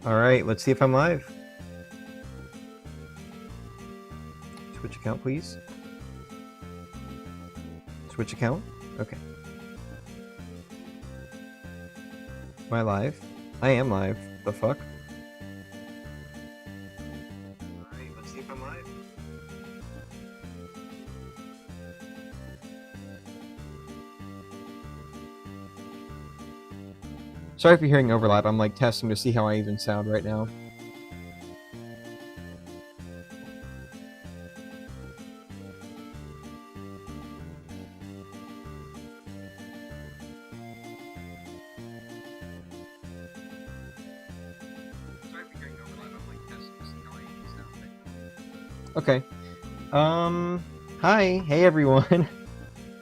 Alright, let's see if I'm live. Switch account, please. Switch account? Okay. Am I live? I am live. The fuck? Alright, let's see if I'm live. Sorry if you're hearing overlap. I'm like testing to see how I even sound right now. Okay. Hi. Hey, everyone.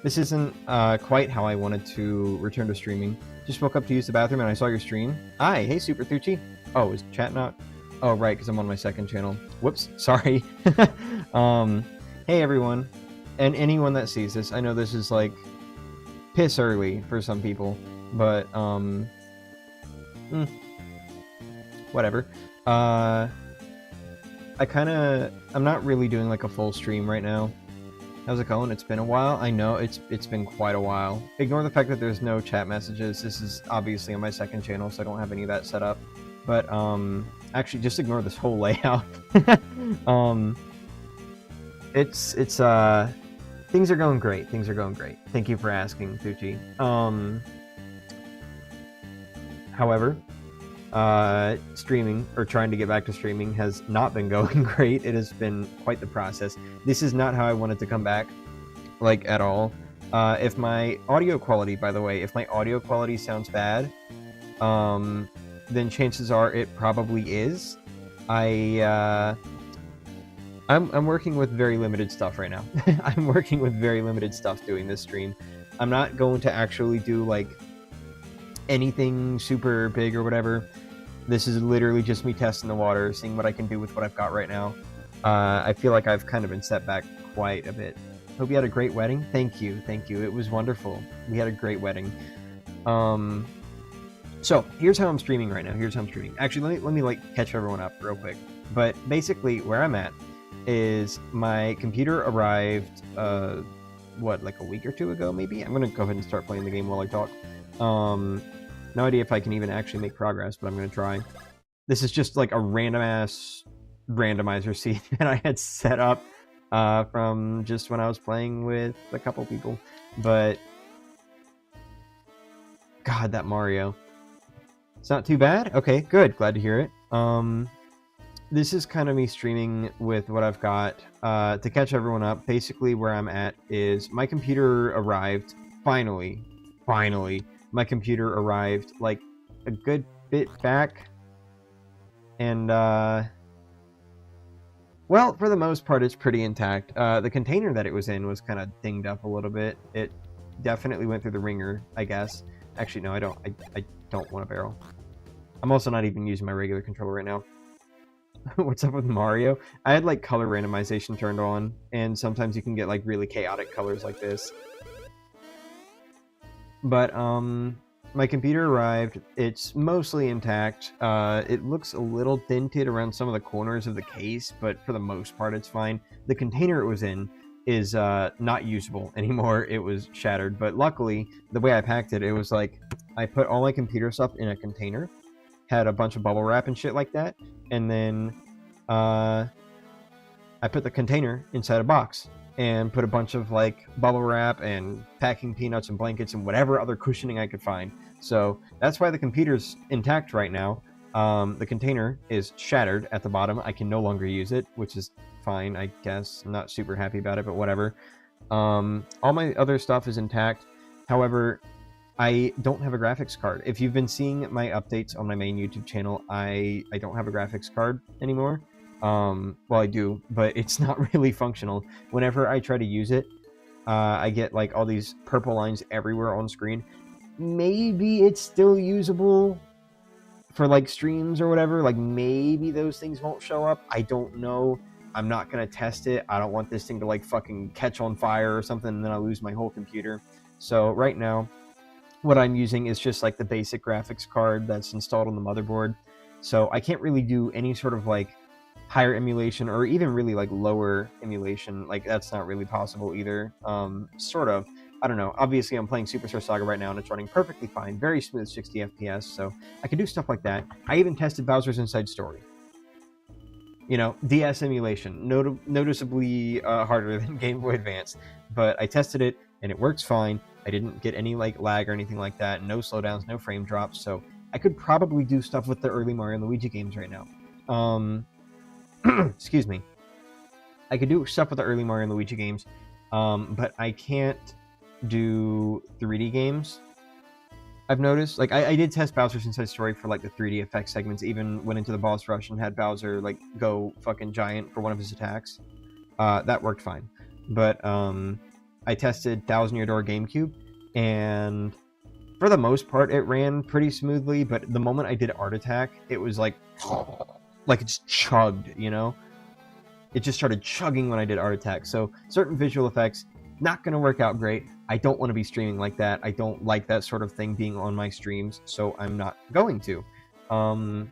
This isn't quite how I wanted to return to streaming. Just woke up to use the bathroom and I saw your stream. Hi. Hey, Super Thucci. Oh, is chat not? Oh, right, because I'm on my second channel. Whoops. Sorry. Hey, everyone. And anyone that sees this. I know this is, like, piss early for some people. But, whatever. I'm not really doing like a full stream right now. How's it going? It's been a while. I know it's been quite a while. Ignore the fact that there's no chat messages. This is obviously on my second channel, so I don't have any of that set up. But actually, just ignore this whole layout. Things are going great. Things are going great. Thank you for asking, Thucci. However, streaming, or trying to get back to streaming, has not been going great. It has been quite the process. This is not how I wanted to come back, like, at all. If my audio quality, by the way, if my audio quality sounds bad, then chances are it probably is. I'm working with very limited stuff right now. I'm working with very limited stuff doing this stream. I'm not going to actually do, like, anything super big or whatever. This is literally just me testing the water, seeing what I can do with what I've got right now. I feel like I've kind of been set back quite a bit. Hope you had a great wedding. Thank you, thank you. It was wonderful. We had a great wedding. So here's how I'm streaming right now. Here's how I'm streaming. Actually, let me like catch everyone up real quick. But basically, where I'm at is my computer arrived. What, like a week or two ago, maybe? I'm gonna go ahead and start playing the game while I talk. No idea if I can even actually make progress, but I'm going to try. This is just like a random-ass randomizer seed that I had set up from just when I was playing with a couple people. But, God, that Mario. It's not too bad? Okay, good. Glad to hear it. This is kind of me streaming with what I've got. To catch everyone up, basically where I'm at is my computer arrived, finally, my computer arrived like a good bit back, and well, for the most part it's pretty intact. The container that it was in was kind of dinged up a little bit. It definitely went through the ringer, I guess. Actually, no, I don't want a barrel. I'm also not even using my regular controller right now. What's up with Mario? I had like color randomization turned on, and sometimes you can get like really chaotic colors like this. But my computer arrived. It's mostly intact. It looks a little dented around some of the corners of the case, but for the most part it's fine. The container it was in is not usable anymore. It was shattered, but luckily the way I packed it, it was like I put all my computer stuff in a container, had a bunch of bubble wrap and shit like that, and then I put the container inside a box and put a bunch of like bubble wrap and packing peanuts and blankets and whatever other cushioning I could find. So that's why the computer's intact right now. The container is shattered at the bottom. I can no longer use it, which is fine, I guess. I'm not super happy about it, but whatever. All my other stuff is intact. However, I don't have a graphics card. If you've been seeing my updates on my main YouTube channel, I don't have a graphics card anymore. Well, I do, but it's not really functional. Whenever I try to use it, I get like all these purple lines everywhere on screen. Maybe it's still usable for like streams or whatever. Like maybe those things won't show up. I don't know. I'm not gonna test it. I don't want this thing to like fucking catch on fire or something and then I lose my whole computer. So right now, what I'm using is just like the basic graphics card that's installed on the motherboard. So I can't really do any sort of like higher emulation or even really like lower emulation. Like that's not really possible either. Sort of. I don't know. Obviously, I'm playing Superstar Saga right now, and it's running perfectly fine, very smooth 60 FPS. So I can do stuff like that. I even tested Bowser's Inside Story. You know, DS emulation, noticeably harder than Game Boy Advance, but I tested it and it works fine. I didn't get any like lag or anything like that. No slowdowns, no frame drops. So I could probably do stuff with the early Mario and Luigi games right now. Excuse me. I could do stuff with the early Mario and Luigi games, but I can't do 3D games. I've noticed, like, I did test Bowser's Inside Story for like the 3D effect segments. Even went into the boss rush and had Bowser like go fucking giant for one of his attacks. That worked fine. But I tested Thousand Year Door GameCube, and for the most part, it ran pretty smoothly. But the moment I did Art Attack, it was like it just chugged, you know? It just started chugging when I did Art Attack. So certain visual effects, not going to work out great. I don't want to be streaming like that. I don't like that sort of thing being on my streams, so I'm not going to. And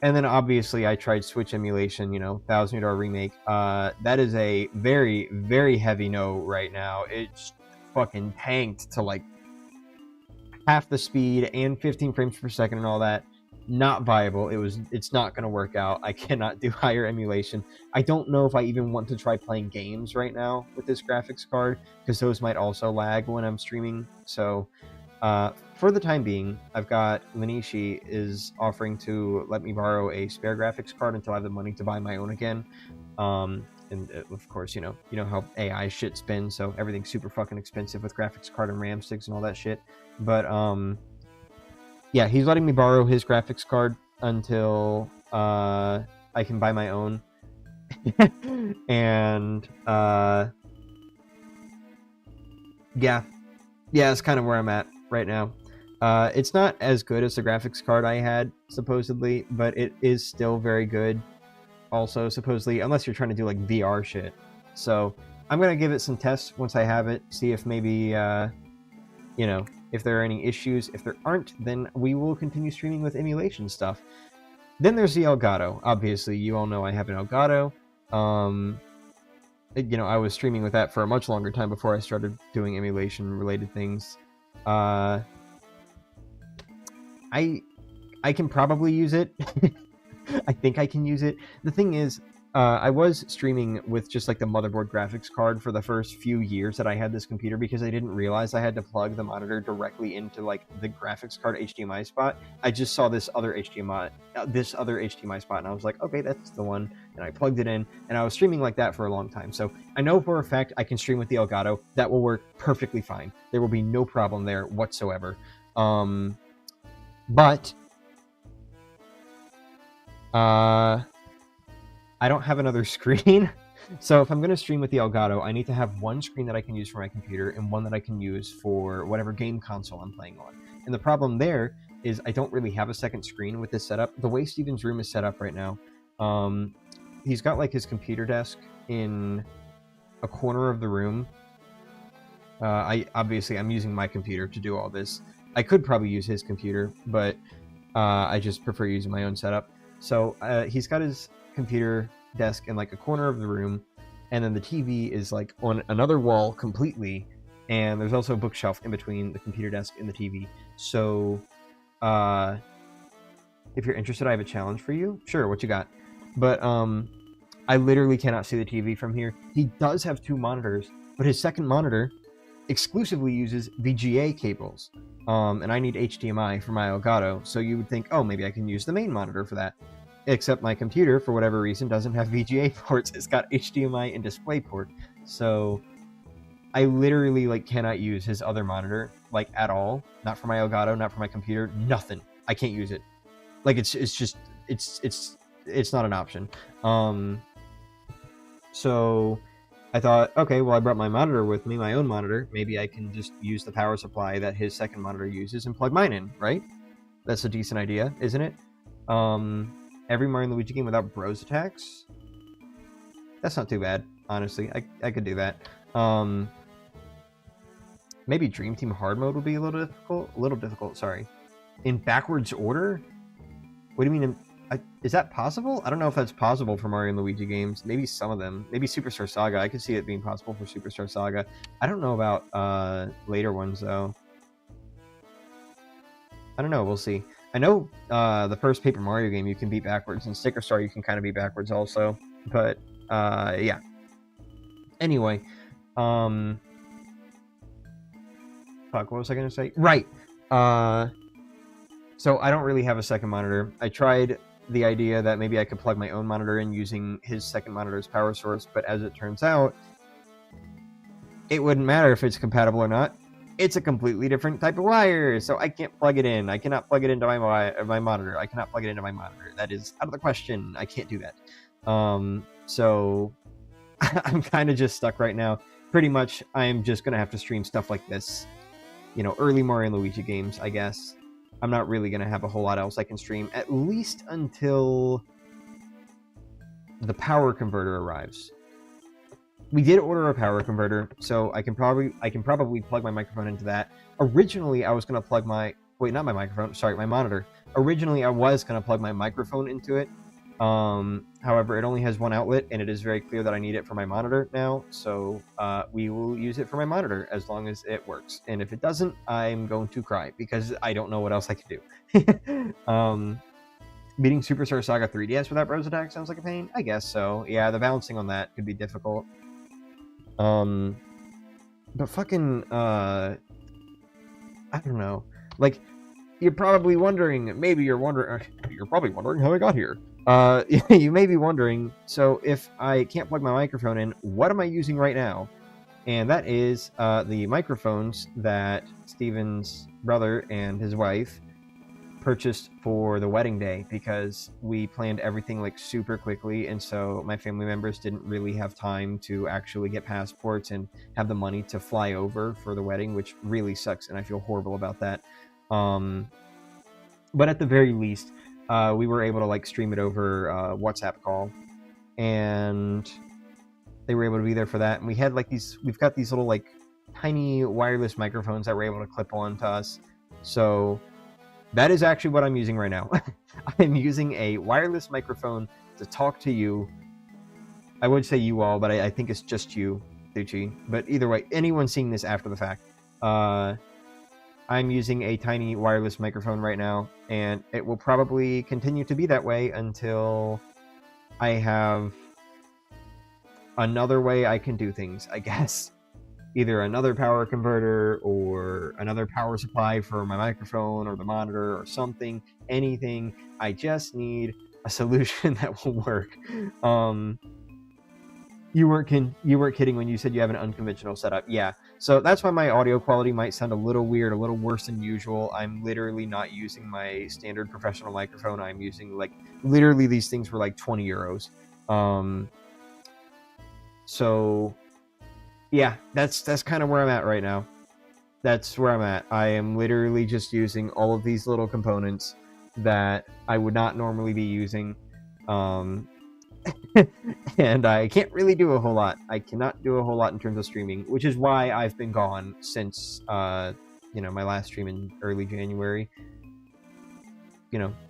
then obviously I tried Switch emulation, you know, Thousand Year Door Remake. That is a very, very heavy no right now. It's fucking tanked to like half the speed and 15 frames per second and all that. Not viable. It's not going to work out. I cannot do higher emulation. I don't know if I even want to try playing games right now with this graphics card, because those might also lag when I'm streaming. So for the time being, I've got Lanishi is offering to let me borrow a spare graphics card until I have the money to buy my own again. And of course, you know how AI shit spins, so everything's super fucking expensive with graphics card and RAM sticks and all that shit. But yeah, he's letting me borrow his graphics card until I can buy my own. And yeah, it's kind of where I'm at right now. It's not as good as the graphics card I had, supposedly, but it is still very good. Also, supposedly, unless you're trying to do like VR shit. So I'm gonna give it some tests once I have it, see if maybe you know, if there are any issues. If there aren't, then we will continue streaming with emulation stuff. Then there's the Elgato. Obviously, you all know I have an Elgato. You know, I was streaming with that for a much longer time before I started doing emulation-related things. I can probably use it. I think I can use it. The thing is, I was streaming with just like the motherboard graphics card for the first few years that I had this computer, because I didn't realize I had to plug the monitor directly into like the graphics card HDMI spot. I just saw this other HDMI spot, and I was like, okay, that's the one. And I plugged it in, and I was streaming like that for a long time. So I know for a fact I can stream with the Elgato. That will work perfectly fine. There will be no problem there whatsoever. But I don't have another screen. So if I'm going to stream with the Elgato, I need to have one screen that I can use for my computer and one that I can use for whatever game console I'm playing on. And the problem there is I don't really have a second screen with this setup. The way Steven's room is set up right now, he's got like his computer desk in a corner of the room. I'm using my computer to do all this. I could probably use his computer, but I just prefer using my own setup. So he's got his computer desk in like a corner of the room, and then the TV is like on another wall completely, and there's also a bookshelf in between the computer desk and the TV. So if you're interested, I have a challenge for you. Sure, what you got? But I literally cannot see the TV from here. He does have two monitors, but his second monitor exclusively uses VGA cables, and I need HDMI for my Elgato. So you would think, oh, maybe I can use the main monitor for that. Except my computer, for whatever reason, doesn't have VGA ports. It's got HDMI and DisplayPort. So I literally like cannot use his other monitor like at all. Not for my Elgato, not for my computer, nothing. I can't use it. Like it's not an option. So I thought, okay, well, I brought my monitor with me, my own monitor. Maybe I can just use the power supply that his second monitor uses and plug mine in, right? That's a decent idea, isn't it? Every Mario & Luigi game without bros attacks? That's not too bad, honestly. I could do that. Maybe Dream Team Hard Mode would be a little difficult, sorry. In backwards order? What do you mean? Is that possible? I don't know if that's possible for Mario and Luigi games. Maybe some of them. Maybe Superstar Saga. I could see it being possible for Superstar Saga. I don't know about later ones, though. I don't know. We'll see. I know the first Paper Mario game you can beat backwards, and Sticker Star you can kind of beat backwards also. But, yeah. Anyway. Fuck, what was I going to say? Right. So I don't really have a second monitor. I tried the idea that maybe I could plug my own monitor in using his second monitor's power source, but as it turns out, it wouldn't matter if it's compatible or not. It's a completely different type of wire, so I can't plug it in. I cannot plug it into my monitor. I cannot plug it into my monitor. That is out of the question. I can't do that. So I'm kind of just stuck right now. Pretty much, I'm just going to have to stream stuff like this. You know, early Mario and Luigi games, I guess. I'm not really going to have a whole lot else I can stream, at least until the power converter arrives. We did order a power converter, so I can probably plug my microphone into that. Originally, I was going to plug my monitor. Originally, I was going to plug my microphone into it. However, it only has one outlet, and it is very clear that I need it for my monitor now, so we will use it for my monitor as long as it works. And if it doesn't, I'm going to cry, because I don't know what else I could do. Beating Superstar Saga 3DS without Bros Attack sounds like a pain? I guess so. Yeah, the balancing on that could be difficult. But fucking, I don't know. Like, you're probably wondering how I got here. You may be wondering, so if I can't plug my microphone in, what am I using right now? And that is the microphones that Steven's brother and his wife purchased for the wedding day, because we planned everything like super quickly, and so my family members didn't really have time to actually get passports and have the money to fly over for the wedding, which really sucks, and I feel horrible about that. But at the very least, we were able to like stream it over WhatsApp call, and they were able to be there for that. And we had like we've got these little like tiny wireless microphones that we're able to clip on to us. So that is actually what I'm using right now. I'm using a wireless microphone to talk to you. I would say you all, but I think it's just you, Tucci. But either way, anyone seeing this after the fact, I'm using a tiny wireless microphone right now, and it will probably continue to be that way until I have another way I can do things, I guess. Either another power converter or another power supply for my microphone or the monitor or something, anything. I just need a solution that will work. You weren't kidding when you said you have an unconventional setup. Yeah, so that's why my audio quality might sound a little weird, a little worse than usual. I'm literally not using my standard professional microphone. I'm using like literally these things were like 20 euros. So yeah, that's kind of where I'm at right now. That's where I'm at. I am literally just using all of these little components that I would not normally be using. And I can't really do a whole lot. I cannot do a whole lot in terms of streaming, which is why I've been gone since, my last stream in early January.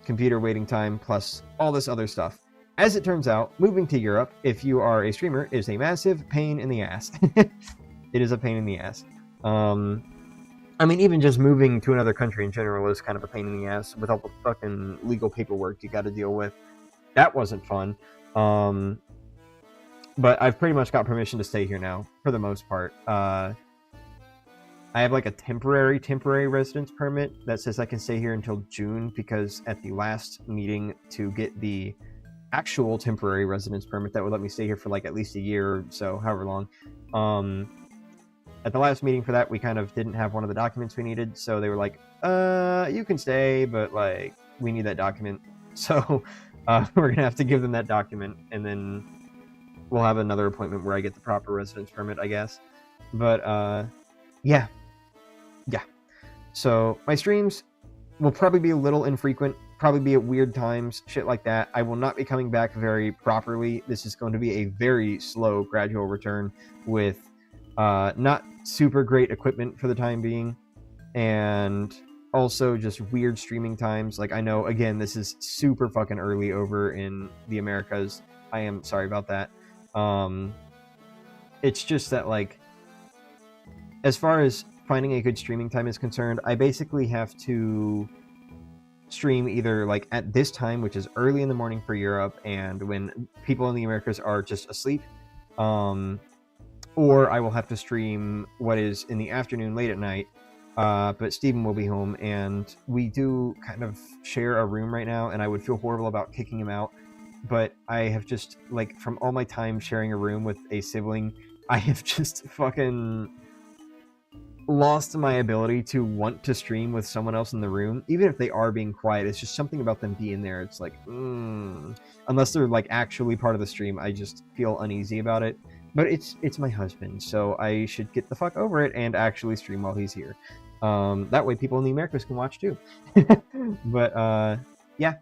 Computer waiting time plus all this other stuff. As it turns out, moving to Europe, if you are a streamer, is a massive pain in the ass. It is a pain in the ass. Even just moving to another country in general is kind of a pain in the ass with all the fucking legal paperwork you got to deal with. That wasn't fun. But I've pretty much got permission to stay here now, for the most part. I have like a temporary residence permit that says I can stay here until June, because at the last meeting to get the actual temporary residence permit that would let me stay here for like at least a year or so, however long. At the last meeting for that, we kind of didn't have one of the documents we needed, so they were like, you can stay, but like we need that document. So we're gonna have to give them that document, and then we'll have another appointment where I get the proper residence permit, I guess. But yeah. So my streams will probably be a little infrequent, probably be at weird times, shit like that. I will not be coming back very properly. This is going to be a very slow, gradual return with not super great equipment for the time being, and Also, just weird streaming times. Like, I know, again, this is super fucking early over in the Americas. I am sorry about that. It's just that, like, as far as finding a good streaming time is concerned, I basically have to stream either, like, at this time, which is early in the morning for Europe, and when people in the Americas are just asleep, or I will have to stream what is in the afternoon, late at night. But Steven will be home, and we do kind of share a room right now, and I would feel horrible about kicking him out. But I have just, like, from all my time sharing a room with a sibling, I have just fucking lost my ability to want to stream with someone else in the room, even if they are being quiet. It's just something about them being there. It's like, unless they're, like, actually part of the stream, I just feel uneasy about it. But it's my husband, so I should get the fuck over it and actually stream while he's here. That way people in the Americas can watch too. But yeah.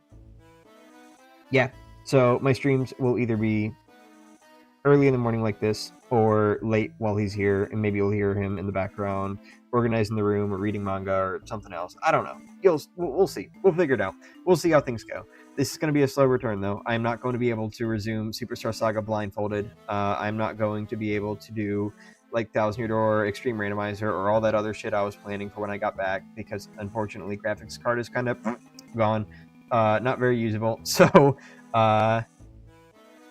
So my streams will either be early in the morning like this, or late while he's here, and maybe you'll hear him in the background organizing the room or reading manga or something else. I don't know. We'll see. We'll figure it out. We'll see how things go. This is going to be a slow return, though. I'm not going to be able to resume Superstar Saga blindfolded. I'm not going to be able to do, like, Thousand Year Door, Extreme Randomizer, or all that other shit I was planning for when I got back, because unfortunately graphics card is kind of gone. Not very usable. So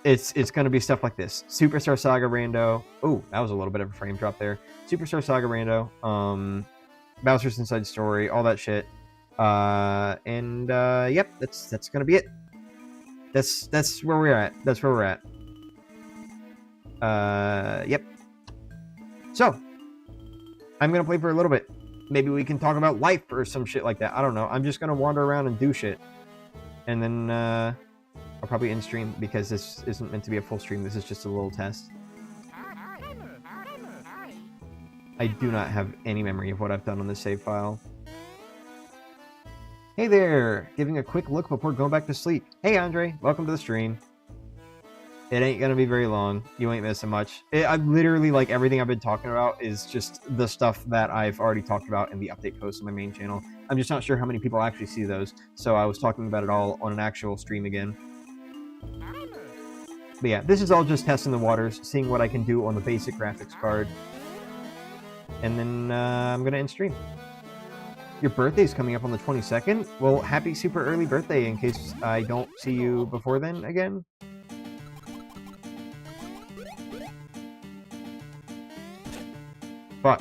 it's going to be stuff like this. Superstar Saga Rando. Oh, that was a little bit of a frame drop there. Superstar Saga Rando. Bowser's Inside Story. All that shit. Yep, that's going to be it. That's where we're at. That's where we're at. Yep. So, I'm going to play for a little bit. Maybe we can talk about life or some shit like that. I don't know. I'm just going to wander around and do shit. And then, I'll probably end stream, because this isn't meant to be a full stream. This is just a little test. I do not have any memory of what I've done on this save file. Hey there! Giving a quick look before going back to sleep. Hey Andre, welcome to the stream. It ain't gonna be very long. You ain't missing much. I'm literally, like, everything I've been talking about is just the stuff that I've already talked about in the update posts on my main channel. I'm just not sure how many people actually see those, so I was talking about it all on an actual stream again. But yeah, this is all just testing the waters, seeing what I can do on the basic graphics card. And then I'm going to end stream. Your birthday's coming up on the 22nd? Well, happy super early birthday in case I don't see you before then again. Fuck.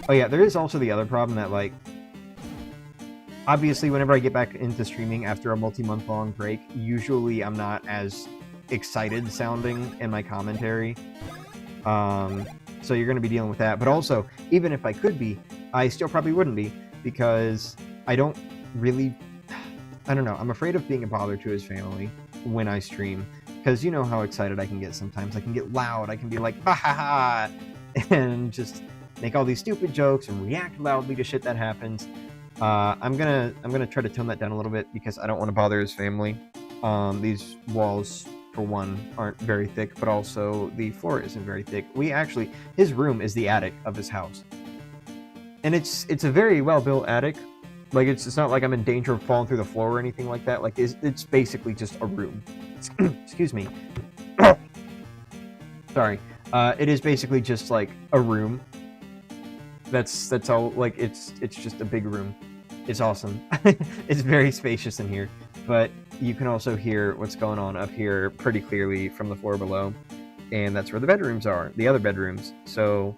Oh yeah, there is also the other problem that, like, obviously, whenever I get back into streaming after a multi-month long break, usually I'm not as excited sounding in my commentary. So you're going to be dealing with that. But also, even if I could be, I still probably wouldn't be, because I don't really... I don't know. I'm afraid of being a bother to his family when I stream, because you know how excited I can get sometimes. I can get loud. I can be like, ha ha ha, and just make all these stupid jokes and react loudly to shit that happens. I'm gonna try to tone that down a little bit, because I don't want to bother his family. These walls, for one, aren't very thick, but also the floor isn't very thick. His room is the attic of his house, and it's a very well built attic. Like, it's not like I'm in danger of falling through the floor or anything like that. Like, it's basically just a room. Excuse me. Sorry. It is basically just, like, a room. That's all. Like, it's just a big room. It's awesome. It's very spacious in here, but you can also hear what's going on up here pretty clearly from the floor below, and that's where the bedrooms are, the other bedrooms. So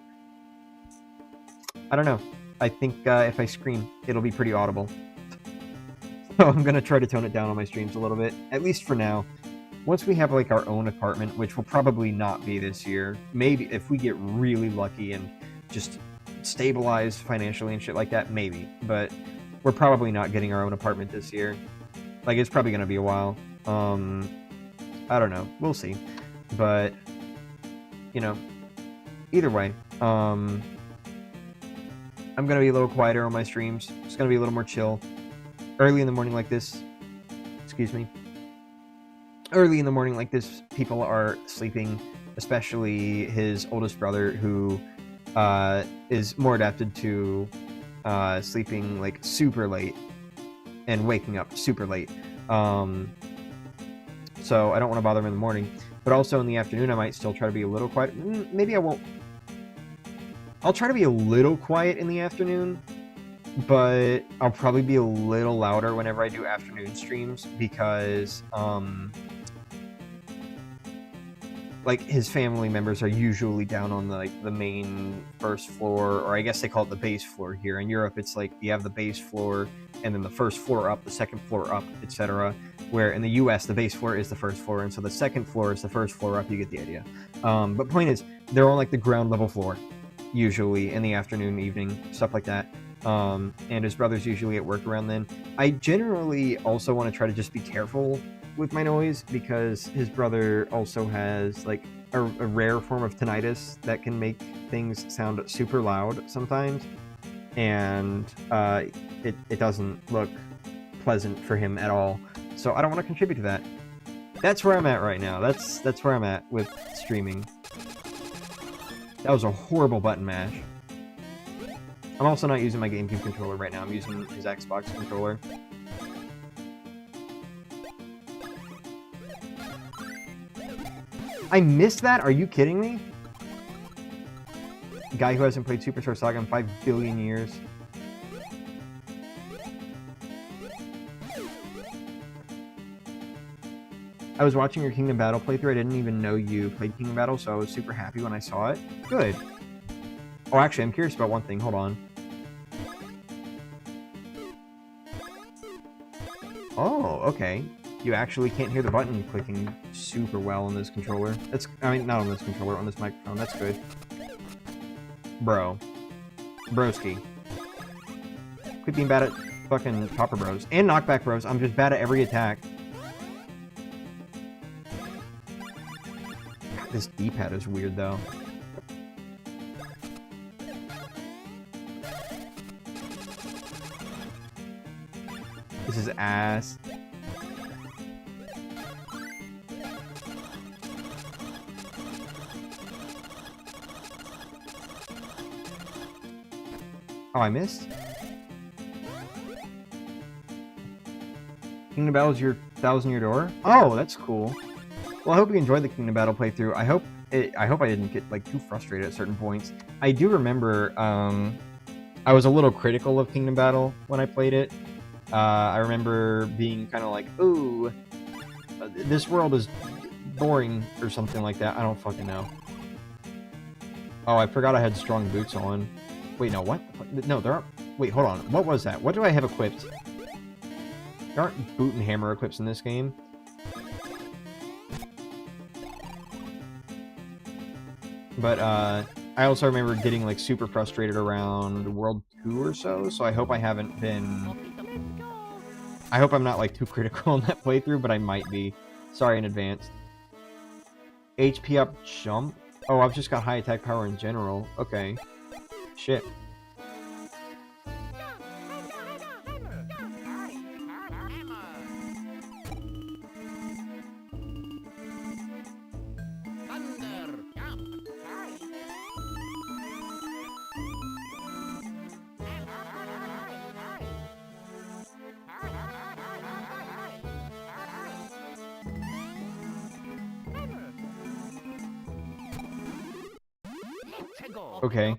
I don't know. I think if I scream, it'll be pretty audible. So I'm gonna try to tone it down on my streams a little bit, at least for now. Once we have, like, our own apartment, which will probably not be this year, maybe if we get really lucky and just stabilize financially and shit like that, maybe. But we're probably not getting our own apartment this year. Like, it's probably gonna be a while. I don't know. We'll see. But, you know, either way, I'm going to be a little quieter on my streams. It's going to be a little more chill. Early in the morning like this, excuse me. Early in the morning like this, people are sleeping, especially his oldest brother, who is more adapted to sleeping like super late and waking up super late. So I don't want to bother him in the morning. But also in the afternoon, I might still try to be a little quiet. Maybe I won't. I'll try to be a little quiet in the afternoon, but I'll probably be a little louder whenever I do afternoon streams because, like, his family members are usually down on the main first floor, or I guess they call it the base floor here. In Europe, it's like you have the base floor and then the first floor up, the second floor up, etc. Where in the US, the base floor is the first floor, and so the second floor is the first floor up. You get the idea. But point is, they're on like the ground level floor, usually in the afternoon, evening, stuff like that. And his brother's usually at work around then. I generally also want to try to just be careful with my noise because his brother also has like a rare form of tinnitus that can make things sound super loud sometimes, and it doesn't look pleasant for him at all. So I don't want to contribute to that. That's where I'm at right now. That's where I'm at with streaming. That was a horrible button mash. I'm also not using my GameCube controller right now. I'm using his Xbox controller. I missed that? Are you kidding me? Guy who hasn't played Superstar Saga in 5 billion years. I was watching your Kingdom Battle playthrough. I didn't even know you played Kingdom Battle, so I was super happy when I saw it. Good. Oh, actually, I'm curious about one thing. Hold on. Oh, okay. You actually can't hear the button clicking super well on this controller. I mean, not on this controller, on this microphone. That's good. Bro. Broski. Quit being bad at fucking Popper Bros. And Knockback Bros. I'm just bad at every attack. God, this D-pad is weird, though. This is ass. Oh, I missed? Kingdom Battle is your 1,000-year door? Oh, that's cool. Well, I hope you enjoyed the Kingdom Battle playthrough. I hope I didn't get like too frustrated at certain points. I do remember I was a little critical of Kingdom Battle when I played it. I remember being kind of like, ooh, this world is boring or something like that. I don't fucking know. Oh, I forgot I had strong boots on. Wait, no, what? No, there aren't... Wait, hold on. What was that? What do I have equipped? There aren't boot and hammer equips in this game. But, I also remember getting, like, super frustrated around World 2 or so, so I hope I haven't been... I hope I'm not, like, too critical on that playthrough, but I might be. Sorry in advance. HP up jump? Oh, I've just got high attack power in general. Okay. Shit. Okay.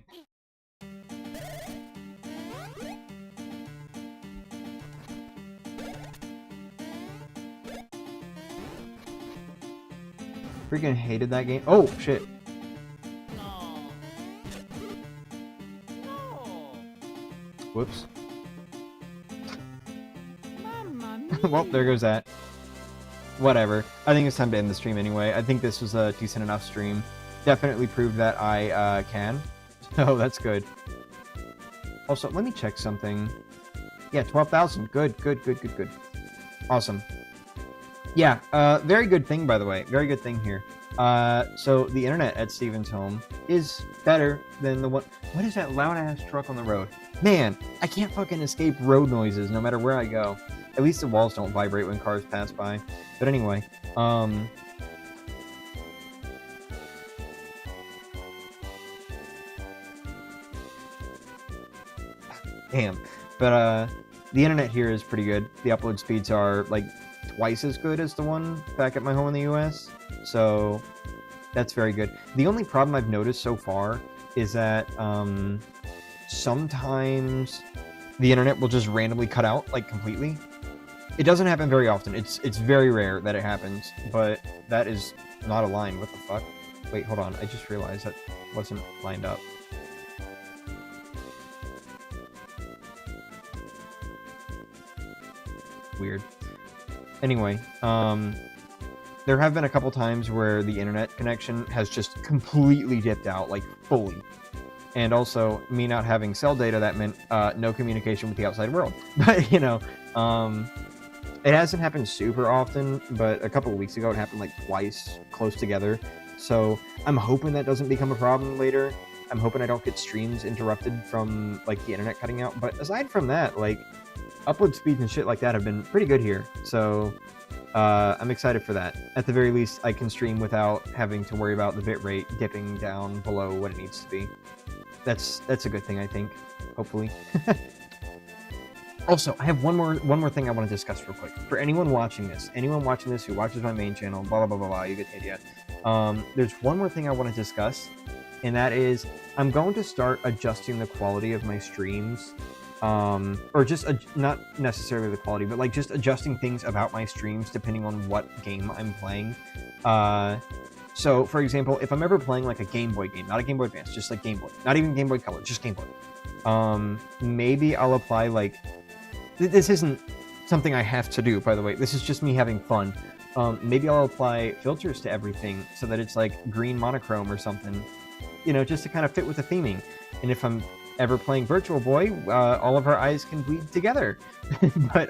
Freaking hated that game. Oh, shit. Whoops. Well, there goes that. Whatever. I think it's time to end the stream anyway. I think this was a decent enough stream. Definitely proved that I can. Oh, that's good. Also, let me check something. Yeah, 12,000. Good, good, good, good, good. Awesome. Yeah, very good thing, by the way. Very good thing here. So the internet at Steven's home is better than the one... What is that loud-ass truck on the road? Man, I can't fucking escape road noises no matter where I go. At least the walls don't vibrate when cars pass by. But anyway, Damn. But the internet here is pretty good. The upload speeds are like twice as good as the one back at my home in the US. So that's very good. The only problem I've noticed so far is that sometimes the internet will just randomly cut out like completely. It doesn't happen very often. It's very rare that it happens, but that is not a line. What the fuck? Wait, hold on. I just realized that wasn't lined up. Weird. Anyway, there have been a couple times where the internet connection has just completely dipped out, like fully. And also, me not having cell data, that meant no communication with the outside world. But, you know, it hasn't happened super often, but a couple of weeks ago it happened like twice close together. So I'm hoping that doesn't become a problem later. I'm hoping I don't get streams interrupted from like the internet cutting out. But aside from that, like upload speeds and shit like that have been pretty good here. So I'm excited for that. At the very least, I can stream without having to worry about the bitrate dipping down below what it needs to be. That's a good thing, I think. Hopefully. Also, I have one more thing I want to discuss real quick. For anyone watching this who watches my main channel, blah blah blah blah, you get the idea. There's one more thing I want to discuss, and that is I'm going to start adjusting the quality of my streams, or just not necessarily the quality, but like just adjusting things about my streams depending on what game I'm playing. So, for example, if I'm ever playing like a Game Boy game, not a Game Boy Advance, just like Game Boy, not even Game Boy Color, just Game Boy, maybe I'll apply like. This isn't something I have to do, by the way. This is just me having fun. Maybe I'll apply filters to everything so that it's like green monochrome or something, you know, just to kind of fit with the theming. And if I'm ever playing Virtual Boy, all of our eyes can bleed together. But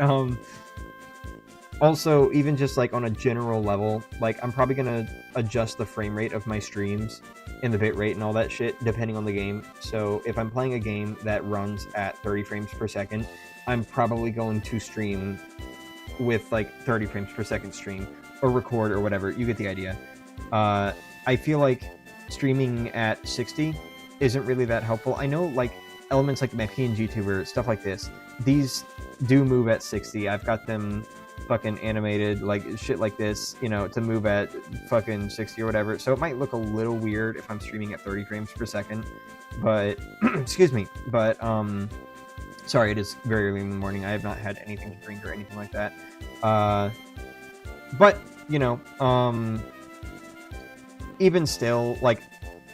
also, even just like on a general level, like I'm probably gonna adjust the frame rate of my streams and the bitrate and all that shit depending on the game. So if I'm playing a game that runs at 30 frames per second, I'm probably going to stream with like 30 frames per second stream or record or whatever. You get the idea. I feel like streaming at 60 isn't really that helpful. I know like elements like my PNG tuber, stuff like this, these do move at 60. I've got them fucking animated like shit like this, you know, to move at fucking 60 or whatever. So it might look a little weird if I'm streaming at 30 frames per second, but excuse me, but sorry, it is very early in the morning. I have not had anything to drink or anything like that. But, you know, even still, like,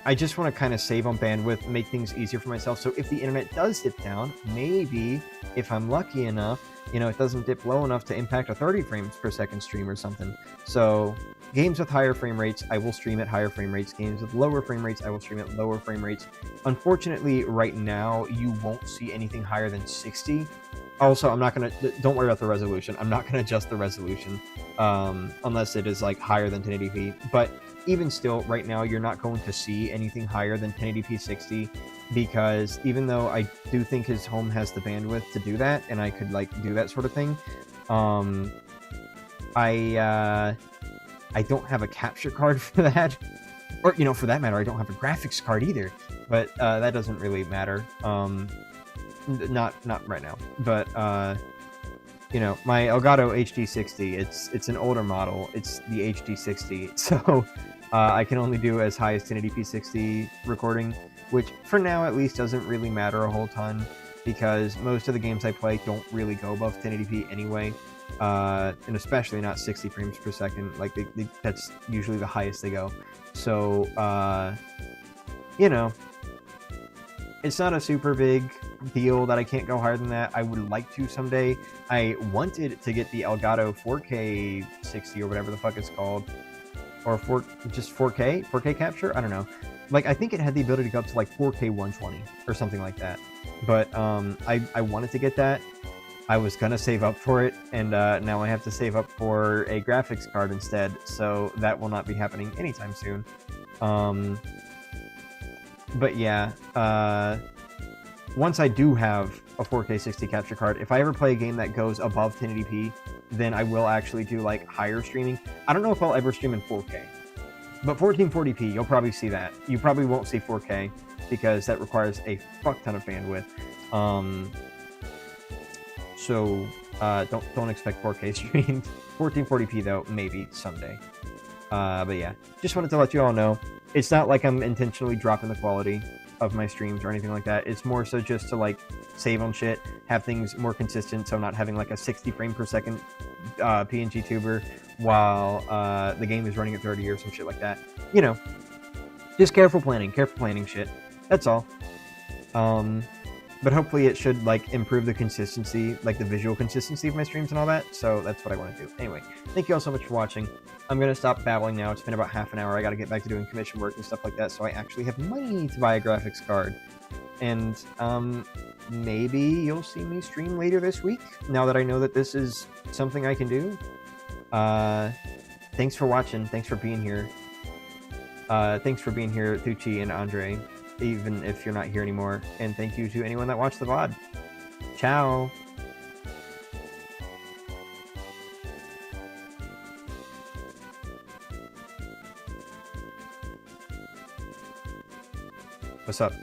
I just want to kind of save on bandwidth, make things easier for myself. So if the internet does dip down, maybe if I'm lucky enough, you know, it doesn't dip low enough to impact a 30 frames per second stream or something. So games with higher frame rates, I will stream at higher frame rates. Games with lower frame rates, I will stream at lower frame rates. Unfortunately, right now, you won't see anything higher than 60. Also, I'm not going to, don't worry about the resolution. I'm not going to adjust the resolution unless it is like higher than 1080p. But even still, right now, you're not going to see anything higher than 1080p 60, because even though I do think his home has the bandwidth to do that, and I could like do that sort of thing, I don't have a capture card for that, or, you know, for that matter, I don't have a graphics card either, but that doesn't really matter, not right now, but you know, my Elgato HD60, it's an older model, it's the HD60, so I can only do as high as 1080p 60 recording, which for now at least doesn't really matter a whole ton, because most of the games I play don't really go above 1080p anyway, and especially not 60 frames per second. Like that's usually the highest they go. So you know, it's not a super big deal that I can't go higher than that. I would like to someday. I wanted to get the Elgato 4K 60 or whatever the fuck it's called, or just 4K capture. I don't know. Like, I think it had the ability to go up to like 4K 120 or something like that. But I wanted to get that. I was gonna save up for it, and now I have to save up for a graphics card instead. So that will not be happening anytime soon. But yeah, once I do have a 4K 60 capture card, if I ever play a game that goes above 1080p, then I will actually do like higher streaming. I don't know if I'll ever stream in 4K, but 1440p, you'll probably see that. You probably won't see 4K because that requires a fuck ton of bandwidth. So don't expect 4K streams. 1440p though, maybe someday. But yeah, just wanted to let you all know. It's not like I'm intentionally dropping the quality of my streams or anything like that. It's more so just to like save on shit, have things more consistent, so I'm not having like a 60 frame per second PNG tuber while the game is running at 30 or some shit like that. You know, just careful planning shit. That's all. But hopefully it should like improve the consistency, like the visual consistency of my streams and all that. So that's what I want to do. Anyway, thank you all so much for watching. I'm going to stop babbling now. It's been about half an hour. I got to get back to doing commission work and stuff like that, so I actually have money to buy a graphics card. And maybe you'll see me stream later this week, now that I know that this is something I can do. Thanks for watching. Thanks for being here. Thanks for being here, Thucci and Andre, even if you're not here anymore. And thank you to anyone that watched the VOD. Ciao! What's up?